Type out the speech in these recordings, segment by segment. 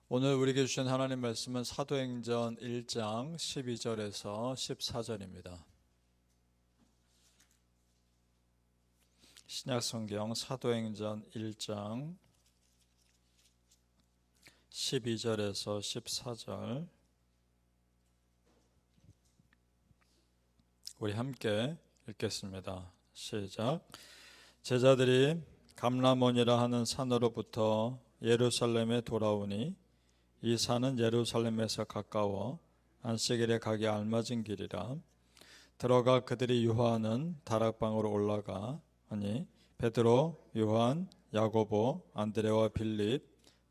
오늘 우리에게 주신 하나님 말씀은 사도행전 1장 12절에서 14절입니다. 신약성경 사도행전 1장 12절에서 14절 우리 함께 읽겠습니다. 시작. 제자들이 감람원이라 하는 산으로부터 예루살렘에 돌아오니 이 산은 예루살렘에서 가까워 안식일에 가기 알맞은 길이라. 들어가 그들이 유하는 다락방으로 올라가 아니 베드로, 요한, 야고보, 안드레와 빌립,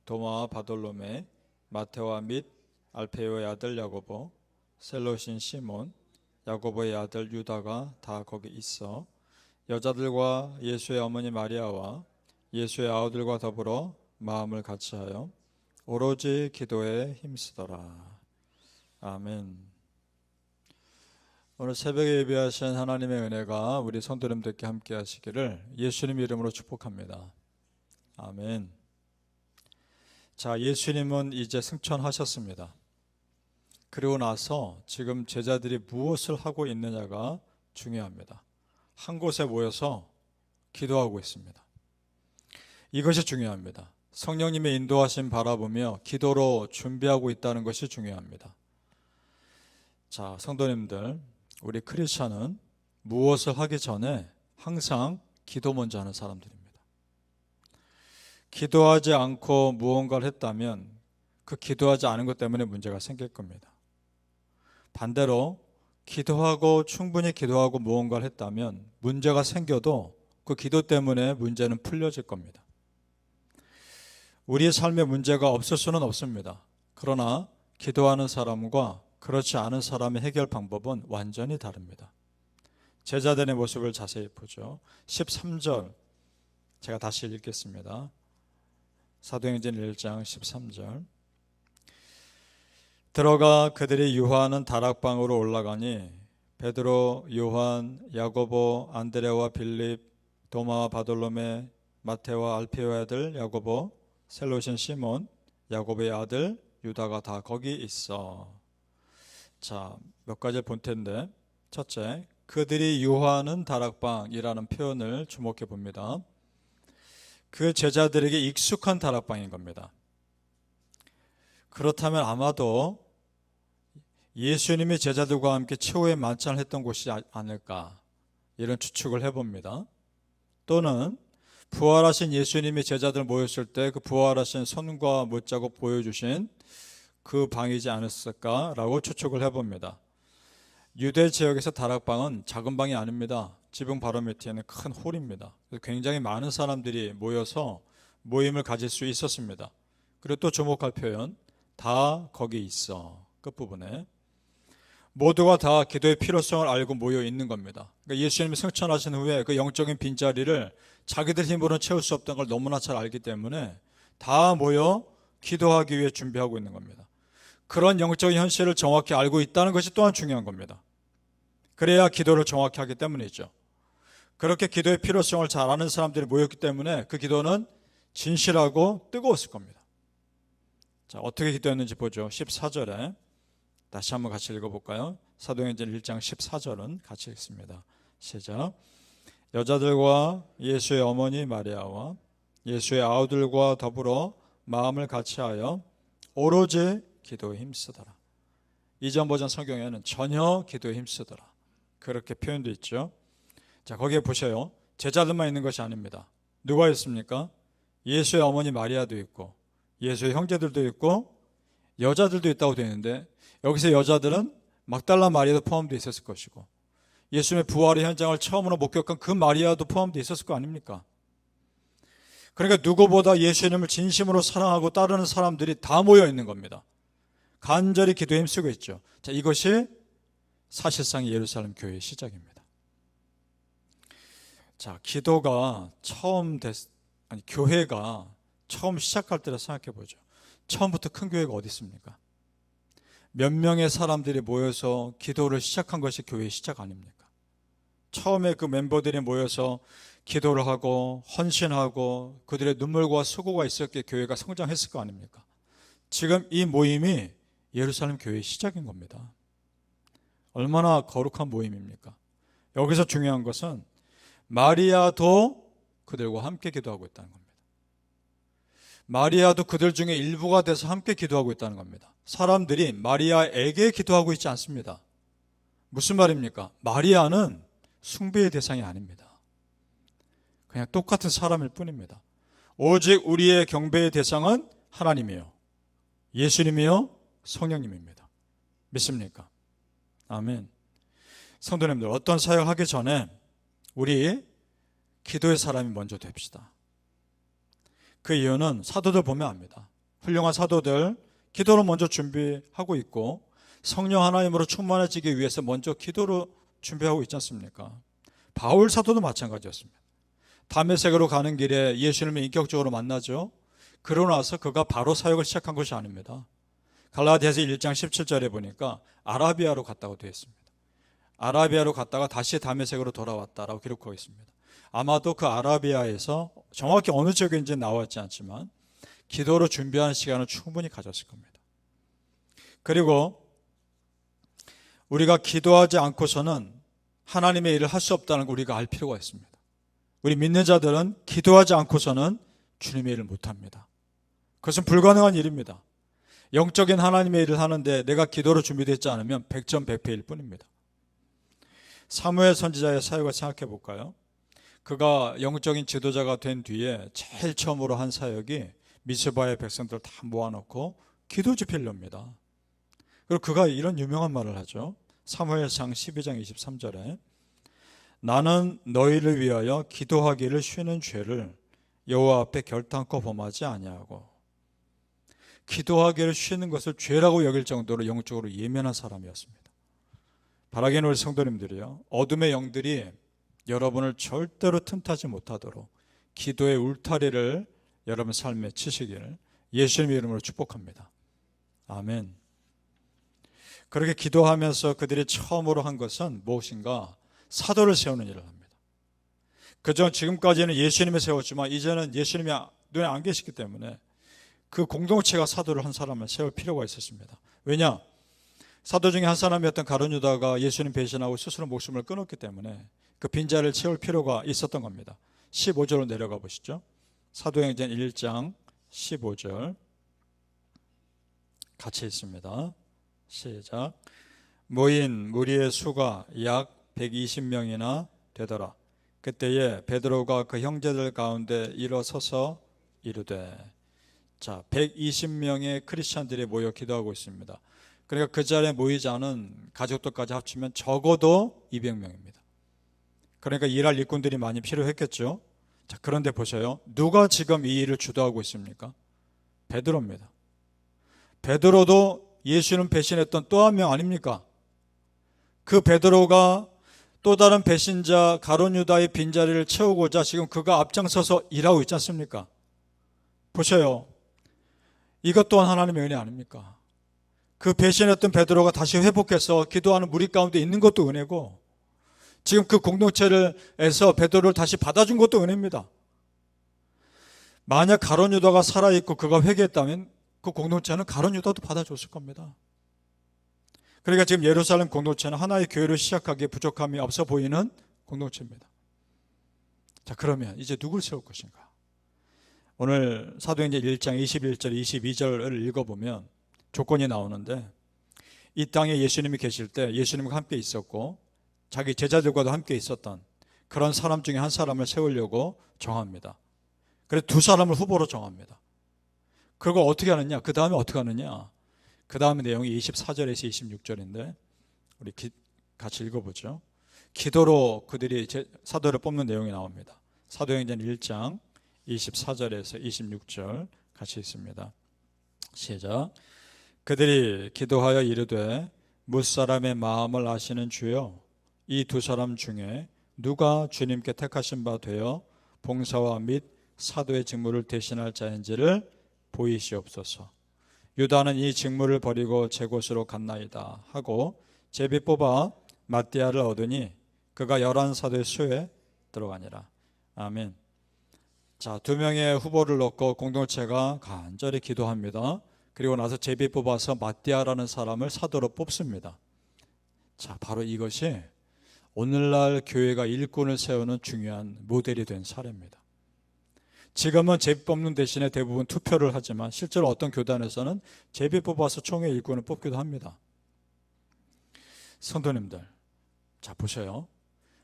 도마와 바돌로메, 마테와 및 알페오의 아들 야고보, 셀로신 시몬, 야고보의 아들 유다가 다 거기 있어 여자들과 예수의 어머니 마리아와 예수의 아우들과 더불어 마음을 같이하여 오로지 기도에 힘쓰더라. 아멘. 오늘 새벽에 예배하신 하나님의 은혜가 우리 성도님들께 함께 하시기를 예수님 이름으로 축복합니다. 아멘. 자, 예수님은 이제 승천하셨습니다. 그리고 나서 지금 제자들이 무엇을 하고 있느냐가 중요합니다. 한 곳에 모여서 기도하고 있습니다. 이것이 중요합니다. 성령님의 인도하심 바라보며 기도로 준비하고 있다는 것이 중요합니다. 자, 성도님들, 우리 크리스찬은 무엇을 하기 전에 항상 기도 먼저 하는 사람들입니다. 기도하지 않고 무언가를 했다면 그 기도하지 않은 것 때문에 문제가 생길 겁니다. 반대로 기도하고 충분히 기도하고 무언가를 했다면 문제가 생겨도 그 기도 때문에 문제는 풀려질 겁니다. 우리의 삶에 문제가 없을 수는 없습니다. 그러나 기도하는 사람과 그렇지 않은 사람의 해결 방법은 완전히 다릅니다. 제자들의 모습을 자세히 보죠. 13절 제가 다시 읽겠습니다. 사도행전 1장 13절. 들어가 그들이 유하는 다락방으로 올라가니 베드로, 요한, 야고보, 안드레와 빌립, 도마와 바돌로메, 마테와 알페오의 아들 야고보, 셀로신 시몬, 야고보의 아들 유다가 다 거기 있어. 자, 몇 가지를 볼 텐데, 첫째, 그들이 유하는 다락방이라는 표현을 주목해 봅니다. 그 제자들에게 익숙한 다락방인 겁니다. 그렇다면 아마도 예수님이 제자들과 함께 최후의 만찬을 했던 곳이 아닐까, 이런 추측을 해봅니다. 또는 부활하신 예수님이 제자들 모였을 때 그 부활하신 손과 못자국 보여주신 그 방이지 않았을까라고 추측을 해봅니다. 유대 지역에서 다락방은 작은 방이 아닙니다. 지붕 바로 밑에 있는 큰 홀입니다. 굉장히 많은 사람들이 모여서 모임을 가질 수 있었습니다. 그리고 또 주목할 표현, 다 거기 있어. 끝부분에 모두가 다 기도의 필요성을 알고 모여 있는 겁니다. 그러니까 예수님이 승천하신 후에 그 영적인 빈자리를 자기들 힘으로는 채울 수 없다는 걸 너무나 잘 알기 때문에 다 모여 기도하기 위해 준비하고 있는 겁니다. 그런 영적인 현실을 정확히 알고 있다는 것이 또한 중요한 겁니다. 그래야 기도를 정확히 하기 때문이죠. 그렇게 기도의 필요성을 잘 아는 사람들이 모였기 때문에 그 기도는 진실하고 뜨거웠을 겁니다. 자, 어떻게 기도했는지 보죠. 14절에 다시 한번 같이 읽어볼까요? 사도행전 1장 14절은 같이 읽습니다. 시작. 여자들과 예수의 어머니 마리아와 예수의 아우들과 더불어 마음을 같이하여 오로지 기도에 힘쓰더라. 이전 버전 성경에는 전혀 기도에 힘쓰더라, 그렇게 표현되어 있죠. 자, 거기에 보세요. 제자들만 있는 것이 아닙니다. 누가 있습니까? 예수의 어머니 마리아도 있고 예수의 형제들도 있고 여자들도 있다고 되어 있는데, 여기서 여자들은 막달라 마리아도 포함되어 있었을 것이고 예수님의 부활의 현장을 처음으로 목격한 그 마리아도 포함되어 있었을 거 아닙니까? 그러니까 누구보다 예수님을 진심으로 사랑하고 따르는 사람들이 다 모여 있는 겁니다. 간절히 기도에 힘쓰고 있죠. 자, 이것이 사실상 예루살렘 교회의 시작입니다. 자, 기도가 교회가 처음 시작할 때라 생각해 보죠. 처음부터 큰 교회가 어디 있습니까? 몇 명의 사람들이 모여서 기도를 시작한 것이 교회의 시작 아닙니까? 처음에 그 멤버들이 모여서 기도를 하고 헌신하고 그들의 눈물과 수고가 있었기에 교회가 성장했을 거 아닙니까? 지금 이 모임이 예루살렘 교회의 시작인 겁니다. 얼마나 거룩한 모임입니까? 여기서 중요한 것은 마리아도 그들과 함께 기도하고 있다는 겁니다. 마리아도 그들 중에 일부가 돼서 함께 기도하고 있다는 겁니다. 사람들이 마리아에게 기도하고 있지 않습니다. 무슨 말입니까? 마리아는 숭배의 대상이 아닙니다. 그냥 똑같은 사람일 뿐입니다. 오직 우리의 경배의 대상은 하나님이요, 예수님이요, 성령님입니다. 믿습니까? 아멘. 성도님들, 어떤 사역을 하기 전에 우리 기도의 사람이 먼저 됩시다. 그 이유는 사도들 보면 압니다. 훌륭한 사도들 기도로 먼저 준비하고 있고 성령 하나님으로 충만해지기 위해서 먼저 기도로 준비하고 있지 않습니까? 바울 사도도 마찬가지였습니다. 다메섹으로 가는 길에 예수님을 인격적으로 만나죠. 그러고 나서 그가 바로 사역을 시작한 것이 아닙니다. 갈라디아서 1장 17절에 보니까 아라비아로 갔다고 되어 있습니다. 아라비아로 갔다가 다시 다메섹으로 돌아왔다라고 기록하고 있습니다. 아마도 그 아라비아에서 정확히 어느 지역인지 나왔지 않지만 기도로 준비하는 시간을 충분히 가졌을 겁니다. 그리고 우리가 기도하지 않고서는 하나님의 일을 할 수 없다는 걸 우리가 알 필요가 있습니다. 우리 믿는 자들은 기도하지 않고서는 주님의 일을 못합니다. 그것은 불가능한 일입니다. 영적인 하나님의 일을 하는데 내가 기도로 준비되지 않으면 100점 100패일 뿐입니다. 사무엘 선지자의 사역을 생각해 볼까요? 그가 영적인 지도자가 된 뒤에 제일 처음으로 한 사역이 미스바의 백성들을 다 모아놓고 기도 집회를 엽니다. 그리고 그가 이런 유명한 말을 하죠. 사무엘상 12장 23절에 나는 너희를 위하여 기도하기를 쉬는 죄를 여호와 앞에 결단코 범하지 아니하고, 기도하기를 쉬는 것을 죄라고 여길 정도로 영적으로 예민한 사람이었습니다. 바라기는 우리 성도님들이요, 어둠의 영들이 여러분을 절대로 틈타지 못하도록 기도의 울타리를 여러분 삶에 치시기를 예수님의 이름으로 축복합니다. 아멘. 그렇게 기도하면서 그들이 처음으로 한 것은 무엇인가? 사도를 세우는 일을 합니다. 그저 지금까지는 예수님을 세웠지만 이제는 예수님이 눈에 안 계시기 때문에 그 공동체가 사도를 한 사람을 세울 필요가 있었습니다. 왜냐? 사도 중에 한 사람이었던 가룟 유다가 예수님 배신하고 스스로 목숨을 끊었기 때문에 그 빈자리를 채울 필요가 있었던 겁니다. 15절로 내려가 보시죠. 사도행전 1장 15절 같이 있습니다. 시작. 모인 무리의 수가 약 120명이나 되더라. 그때에 베드로가 그 형제들 가운데 일어서서 이르되, 자, 120명의 크리스찬들이 모여 기도하고 있습니다. 그러니까 그 자리에 모이지 않은 가족들까지 합치면 적어도 200명입니다. 그러니까 일할 일꾼들이 많이 필요했겠죠. 자, 그런데 보세요. 누가 지금 이 일을 주도하고 있습니까? 베드로입니다. 베드로도 예수는 배신했던 또 한 명 아닙니까? 그 베드로가 또 다른 배신자 가룟 유다의 빈자리를 채우고자 지금 그가 앞장서서 일하고 있지 않습니까? 보세요. 이것 또한 하나님의 은혜 아닙니까? 그 배신했던 베드로가 다시 회복해서 기도하는 무리 가운데 있는 것도 은혜고, 지금 그 공동체에서 베드로를 다시 받아준 것도 은혜입니다. 만약 가룟 유다가 살아있고 그가 회개했다면 그 공동체는 가룟 유다도 받아줬을 겁니다. 그러니까 지금 예루살렘 공동체는 하나의 교회를 시작하기에 부족함이 없어 보이는 공동체입니다. 자, 그러면 이제 누굴 세울 것인가? 오늘 사도행전 1장 21절 22절을 읽어보면 조건이 나오는데, 이 땅에 예수님이 계실 때 예수님과 함께 있었고 자기 제자들과도 함께 있었던 그런 사람 중에 한 사람을 세우려고 정합니다. 그래서 두 사람을 후보로 정합니다. 그리고 어떻게 하느냐? 그 다음에 어떻게 하느냐? 그 다음에 내용이 24절에서 26절인데 우리 같이 읽어보죠. 기도로 그들이 사도를 뽑는 내용이 나옵니다. 사도행전 1장 24절에서 26절 같이 있습니다. 시작. 그들이 기도하여 이르되 무사람의 마음을 아시는 주여, 이 두 사람 중에 누가 주님께 택하신 바 되어 봉사와 및 사도의 직무를 대신할 자인지를 보이시옵소서. 유다는 이 직무를 버리고 제 곳으로 갔나이다 하고 제비 뽑아 마띠아를 얻으니 그가 11사도의 수에 들어가니라. 아멘. 자, 두 명의 후보를 놓고 공동체가 간절히 기도합니다. 그리고 나서 제비 뽑아서 마띠아라는 사람을 사도로 뽑습니다. 자, 바로 이것이 오늘날 교회가 일꾼을 세우는 중요한 모델이 된 사례입니다. 지금은 제비 뽑는 대신에 대부분 투표를 하지만 실제로 어떤 교단에서는 제비 뽑아서 총회 일꾼을 뽑기도 합니다. 성도님들, 자 보셔요.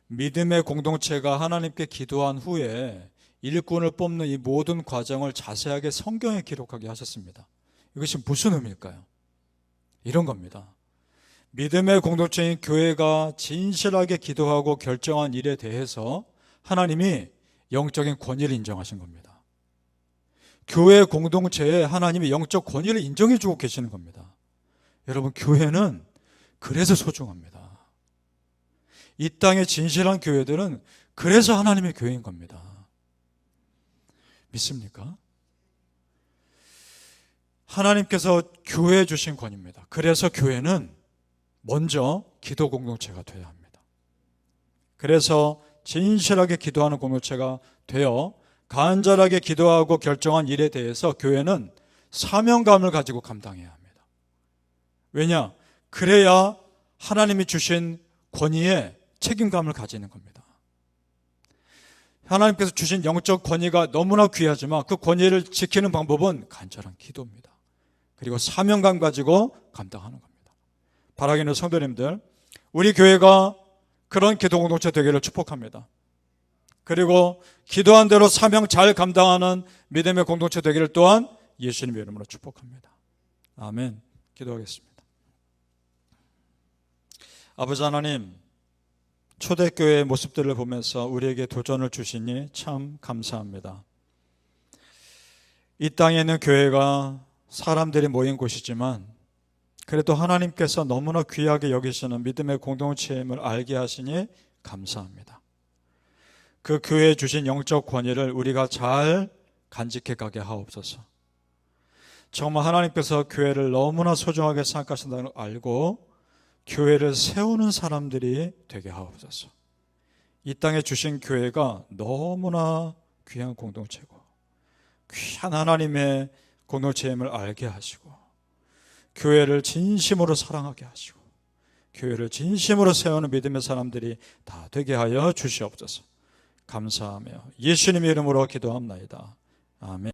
믿음의 공동체가 하나님께 기도한 후에 일꾼을 뽑는 이 모든 과정을 자세하게 성경에 기록하게 하셨습니다. 이것이 무슨 의미일까요? 이런 겁니다. 믿음의 공동체인 교회가 진실하게 기도하고 결정한 일에 대해서 하나님이 영적인 권위를 인정하신 겁니다. 교회 공동체에 하나님이 영적 권위를 인정해 주고 계시는 겁니다. 여러분, 교회는 그래서 소중합니다. 이 땅의 진실한 교회들은 그래서 하나님의 교회인 겁니다. 믿습니까? 하나님께서 교회에 주신 권위입니다. 그래서 교회는 먼저 기도 공동체가 되어야 합니다. 그래서 진실하게 기도하는 공동체가 되어 간절하게 기도하고 결정한 일에 대해서 교회는 사명감을 가지고 감당해야 합니다. 왜냐? 그래야 하나님이 주신 권위에 책임감을 가지는 겁니다. 하나님께서 주신 영적 권위가 너무나 귀하지만 그 권위를 지키는 방법은 간절한 기도입니다. 그리고 사명감 가지고 감당하는 겁니다. 바라기는 성도님들, 우리 교회가 그런 기도 공동체 되기를 축복합니다. 그리고 기도한 대로 사명 잘 감당하는 믿음의 공동체 되기를 또한 예수님의 이름으로 축복합니다. 아멘. 기도하겠습니다. 아버지 하나님, 초대교회의 모습들을 보면서 우리에게 도전을 주시니 참 감사합니다. 이 땅에 있는 교회가 사람들이 모인 곳이지만 그래도 하나님께서 너무나 귀하게 여기시는 믿음의 공동체임을 알게 하시니 감사합니다. 그 교회에 주신 영적 권위를 우리가 잘 간직해 가게 하옵소서. 정말 하나님께서 교회를 너무나 소중하게 생각하신다는 걸 알고 교회를 세우는 사람들이 되게 하옵소서. 이 땅에 주신 교회가 너무나 귀한 공동체고 귀한 하나님의 공동체임을 알게 하시고 교회를 진심으로 사랑하게 하시고 교회를 진심으로 세우는 믿음의 사람들이 다 되게 하여 주시옵소서. 감사하며 예수님의 이름으로 기도합나이다. 아멘.